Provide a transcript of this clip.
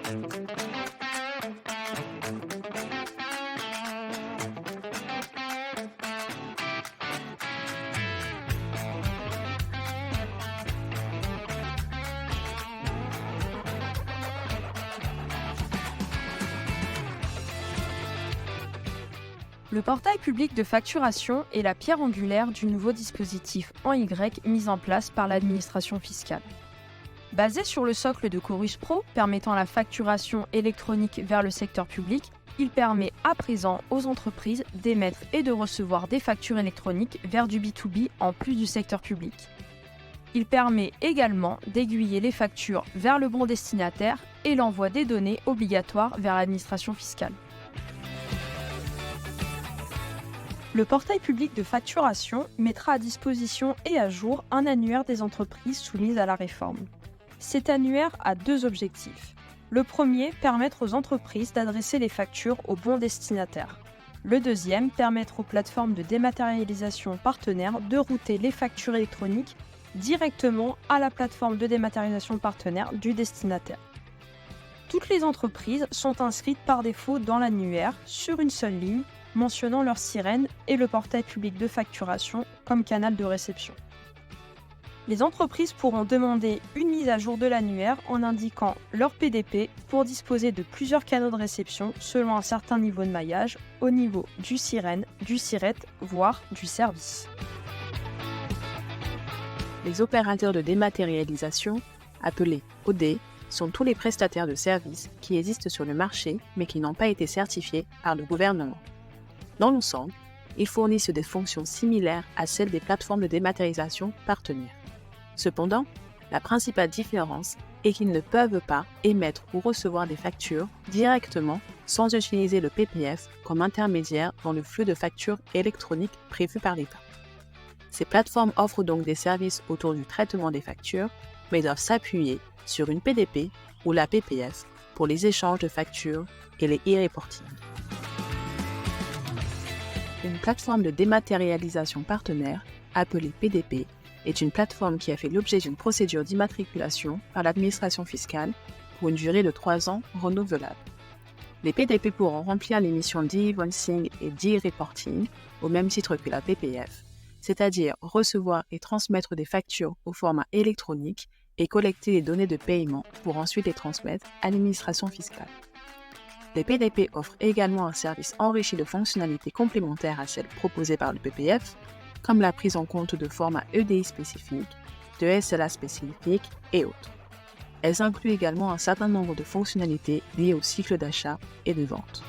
Le portail public de facturation est la pierre angulaire du nouveau dispositif en Y mis en place par l'administration fiscale. Basé sur le socle de Chorus Pro permettant la facturation électronique vers le secteur public, il permet à présent aux entreprises d'émettre et de recevoir des factures électroniques vers du B2B en plus du secteur public. Il permet également d'aiguiller les factures vers le bon destinataire et l'envoi des données obligatoires vers l'administration fiscale. Le portail public de facturation mettra à disposition et à jour un annuaire des entreprises soumises à la réforme. Cet annuaire a deux objectifs. Le premier, permettre aux entreprises d'adresser les factures au bon destinataire. Le deuxième, permettre aux plateformes de dématérialisation partenaires de router les factures électroniques directement à la plateforme de dématérialisation partenaire du destinataire. Toutes les entreprises sont inscrites par défaut dans l'annuaire sur une seule ligne, mentionnant leur sirène et le portail public de facturation comme canal de réception. Les entreprises pourront demander une mise à jour de l'annuaire en indiquant leur PDP pour disposer de plusieurs canaux de réception selon un certain niveau de maillage au niveau du sirène, du SIRET, voire du service. Les opérateurs de dématérialisation, appelés OD, sont tous les prestataires de services qui existent sur le marché mais qui n'ont pas été certifiés par le gouvernement. Dans l'ensemble, ils fournissent des fonctions similaires à celles des plateformes de dématérialisation partenaires. Cependant, la principale différence est qu'ils ne peuvent pas émettre ou recevoir des factures directement sans utiliser le PPF comme intermédiaire dans le flux de factures électroniques prévu par l'État. Ces plateformes offrent donc des services autour du traitement des factures, mais doivent s'appuyer sur une PDP ou la PPF pour les échanges de factures et les e-reporting. Une plateforme de dématérialisation partenaire, appelée PDP, est une plateforme qui a fait l'objet d'une procédure d'immatriculation par l'administration fiscale pour une durée de 3 ans renouvelable. Les PDP pourront remplir les missions d'e-invoicing et d'e-reporting au même titre que la PPF, c'est-à-dire recevoir et transmettre des factures au format électronique et collecter les données de paiement pour ensuite les transmettre à l'administration fiscale. Les PDP offrent également un service enrichi de fonctionnalités complémentaires à celles proposées par le PPF, comme la prise en compte de formats EDI spécifiques, de SLA spécifiques et autres. Elles incluent également un certain nombre de fonctionnalités liées au cycle d'achat et de vente.